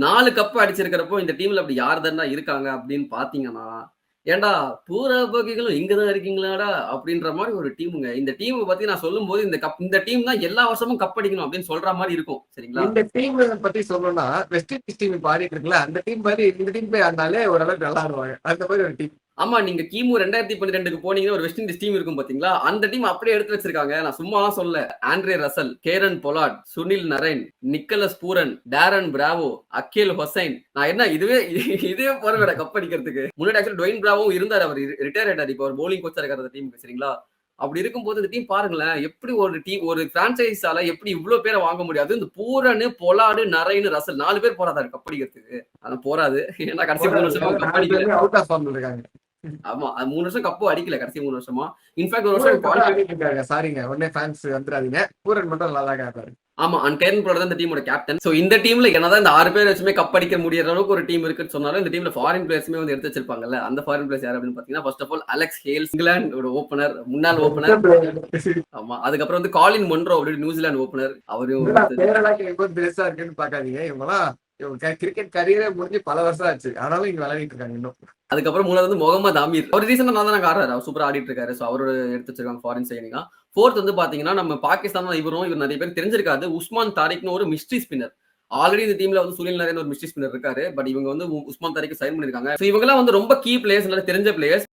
4 cup அடிச்சிருக்கிறப்போ இந்த டீம்ல அப்படி யார் தான்டா இருக்காங்க அப்படின்னு பாத்தீங்கன்னா, ஏன்டா பூரா போக்கிகளும் இங்க தான் இருக்கீங்களாடா அப்படின்ற மாதிரி ஒரு டீமுங்க. இந்த டீம் பத்தி நான் சொல்லும்போது இந்த டீம் தான் எல்லா வருஷமும் கப் அடிக்கணும் அப்படின்னு சொல்ற மாதிரி இருக்கும். சரிங்களா? இந்த டீம் பத்தி சொல்லணும்னா வெஸ்ட் இண்டீஸ் டீம் இப்ப ஆடிட்டு இருக்குல்ல, அந்த டீம் மாதிரி இந்த டீம் போய் ஆடினாலே ஓரளவுக்கு நல்லா ஆடுவாங்க. அந்த மாதிரி ஒரு டீம். ஆமா, நீங்க கிமு 2012க்கு போனீங்கன்னா ஒரு வெஸ்ட் இண்டீஸ் டீம் இருக்கும் பாத்தீங்களா? அந்த டீம் அப்படியே எடுத்து வச்சிருக்காங்க. நான் சும்மாலாம் சொல்லல. Andre Russell, Kieron Pollard, Sunil Narine, Nicholas Pooran, Darren Bravo, Akeal Hosein. நான் என்ன இதுவே போறவேடா கப் அடிக்கிறதுக்கு. முன்னாடி ஆக்சுவலி டுவைன் பிராவோவும் இருந்தாரு. அவர் ரிட்டையர் ஆயிட்டாரு. இப்போ அவர் பவுலிங் கோச்சா இருக்காரு அந்த டீமுக்கு. சரிங்களா? அப்படி இருக்கும்போது இந்த டீம் பாருங்களேன், எப்படி ஒரு பிரான்சைஸால எப்படி இவ்ளோ பேரை வாங்க முடியாது? இந்த பூரனு, பொலார்டு, நரைன், ரசல் 4 பேர் போறாதாரு கப் அடிக்கிறதுக்கு. ஆனா போறாது. ஏன்னா கடைசி 3 வருஷமா கப் அடிக்கல. அவுட் ஆஃப் ஃபார்ம்ல இருக்காங்க. ஆமா. அது 3 வருஷம் கப்பும் அடிக்கல கடைசி 3 வருஷமா. இன்ஃபாக்ட் ஒரு வருஷம் சாரிங்க, உடனே ஃபேன்ஸ் வந்துடாதீங்க. பூரன் மட்டும் நல்லா தான் ஆடுறாரு. ஆமா. அண்ட் கேரன் போலர் தான் இந்த டீமோட கேப்டன். சோ இந்த டீம்ல என்னதான் இந்த 6 பேர் வச்சுமே கப் அடிக்க முடியற அளவுக்கு ஒரு டீம் இருக்குன்னு சொன்னாலும் இந்த டீம்ல ஃபாரின் பிளேயர்ஸுமே வந்து எடுத்து வச்சிருப்பாங்கல்ல. அந்த ஃபாரின் பிளேயர்ஸ் யார் அப்படின்னு பாத்தீங்கன்னா, first of all Alex Hales, England opener, முன்னாள் ஓபனர். ஆமா. அதுக்கப்புறம் வந்து காலின் மொன்ரோ அப்படின்னு நியூசிலாந்து ஓபனர். அவரும் பேரெல்லாம் கேட்கும்போது பெருசா இருக்குன்னு பாக்காதீங்க. இவங்க கிரிக்கெட் கரியரே முடிஞ்சு பல வருஷம் ஆச்சு. ஆனாலும் இங்க விளையாடிட்டு இருக்காங்க இன்னும். அதுக்கப்புறம் மூணாவது வந்து முகமது அமீர். அவர் ரீசெண்டா நல்லா தான் ஆடுறாரு. அவர் சூப்பரா ஆடிட்டு இருக்காரு. சோ அவரோட எடுத்து வச்சிருக்காங்க ஃபாரின் சைனிங்கா. ஃபோர்த் வந்து பாத்தீங்கன்னா நம்ம பாகிஸ்தான் தான் இவர் நிறைய பேர் தெரிஞ்சிருக்காது. உஸ்மான் தாரிக்னு ஒரு மிஸ்ட்ரி ஸ்பின்னர். ஆல்ரெடி இந்த டீம்ல வந்து சுனில் நரேன் ஒரு மிஸ்ட்ரி ஸ்பின்னர் இருக்காரு. பட் இவங்க வந்து உஸ்மான் தாரிக் சைன் பண்ணிருக்காங்க. சோ இவங்க எல்லாம் வந்து ரொம்ப கீ பிளேயர்ஸ், நல்லா தெரிஞ்ச பிளேயர்ஸ்.